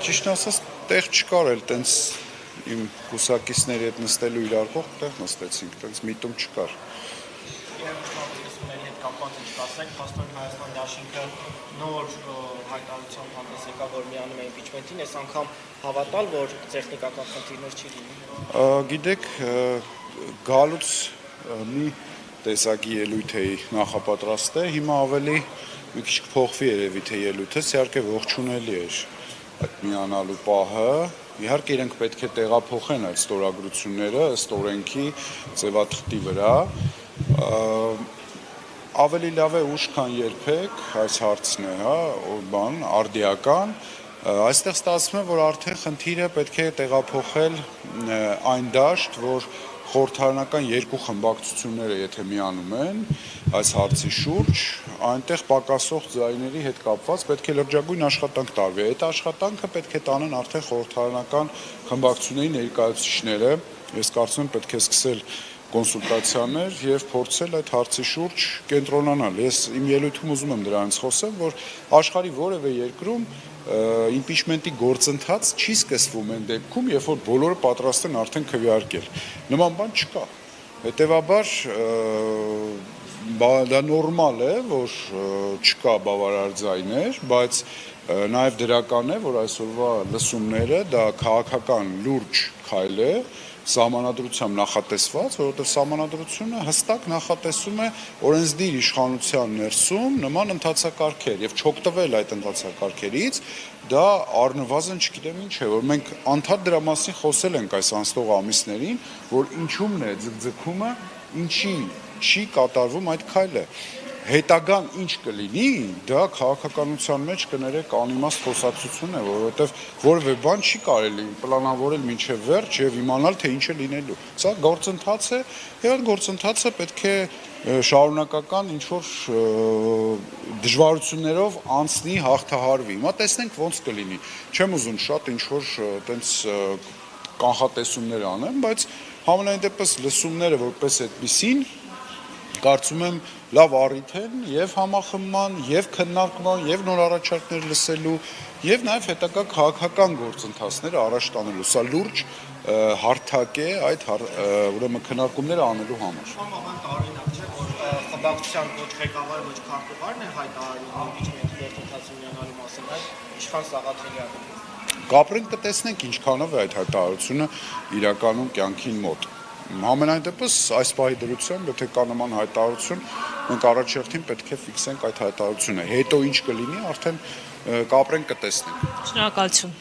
Ճիշտ ասած, տեղ չկար էլ տենց իմ կուսակիցների հետ նստելու իրար կողք, տեղ նստեցինք, տենց միտում չկար։ Փաստորեն Հայաստան դաշինքը նոր հայտարարությամբ հանդես եկավ, որ միանում է իմպիչմենտին, այս անգամ հավատալ, որ տեխնիկական խնդիրներ չի լինի։ Գիտեք, գալուց մի տեսակի ելույթ էի նախապատրաստել, հիմա ավելի մի քիչ կփոխվի երևի թե ելույթս, իհարկե ողջունելի էր այդ միանալու պահը, իհարկե իրենք պետք է տեղափոխեն այդ ստորագրությունները ըստ օրենքի ձևաթղթի վրա, ավելի լավ է ուշ քան երբեք, այս հարցն է, արդիական, այստեղ ստացվում է, որ արդեն խնդիրը պետք է տեղափոխել այն դաշտ, որ խորհրդարանական երկու խմբակցությունները եթե միանում են այս հարցի շուրջ, այնտեղ պակասող ձայների հետ կապված պետք է լրջագույն աշխատանք տարվի, այդ աշխատանքը պետք է տանեն արդեն խորհրդարանական խմբակցությունների ներկայացուցիչները, ես կարծում եմ պետք է սկսել կոնսուլտացիաներ եւ փորձել այդ հարցի շուրջ կենտրոնանալ։ Ես իմ ելույթում ուզում եմ դրանից խոսեմ, որ աշխարհի որևէ երկրում իմպիչմենտի գործընթաց չի սկսվում այն դեպքում, երբ որ բոլորը պատրաստ են արդեն քվեարկել։ Նման բան չկա։ Հետևաբար դա նորմալ է, որ չկա բավարար ձայներ, բայց նաեւ դրական է, որ այսօրվա լսումները դա քաղաքական լուրջ քայլ է, սահմանադրությամբ նախատեսված, որովհետև սահմանադրությունը հստակ նախատեսում է օրենսդիր իշխանության ներսում նման ընթացակարգեր եւ չօգտվել այդ ընթացակարգերից, դա առնվազն չգիտեմ ինչ է, որ մենք անդադ դրա մասին խոսել ենք այս անցնող ամիսներին, որ ինչումն է ձգձգումը, ինչի չի կատարվում այդ քայլը։ Հետագան ինչ կլինի, դա քաղաքականության մեջ կներեք անիմաստ խոսակցություն է, որովհետև որևէ բան չի կարելի պլանավորել մինչև վերջ եւ իմանալ թե ինչ է լինելու։ Սա գործընթաց է, եւ այդ գործընթացը պետք է շարունակական ինչ որ դժվարություններով անցնի, հաղթահարվի։ Հիմա տեսնենք ոնց կլինի։ Չեմ ուզում շատ ինչ որ տենց կանխատեսումներ անեմ, բայց համենայն դեպս լսումները որպես այդպիսին կարծում եմ լավ առիթ են եւ համախմբման, եւ քննարկման, եւ նոր առաջարկներ լսելու, եւ նաեւ հետագա քաղաքական գործընթացները առաջ տանելու։ Սա լուրջ հարթակ է այդ ուրեմն քննարկումները անելու համար։ Տարօրինակ չէ, որ խմբակցության ոչ ղեկավարը, ոչ քարտուղարն է հայտարարում իմպիչմենտի գործընթացի միանալու մասին, այլ իշխան Սաղաթելյանը։ Կապրենք կտեսնենք ինչքանով է այդ հայտարարությունը իրականում կյանքին մոտ։ Համենայն դեպս այս պահի դրությամբ, եթե կա նման հայտարարություն, մենք առաջերտին պետք է ֆիքսենք այդ հայտարարությունը։ Հետո ինչ կլինի, արդեն կապրենք կտեսնենք։ Շնորհակալություն։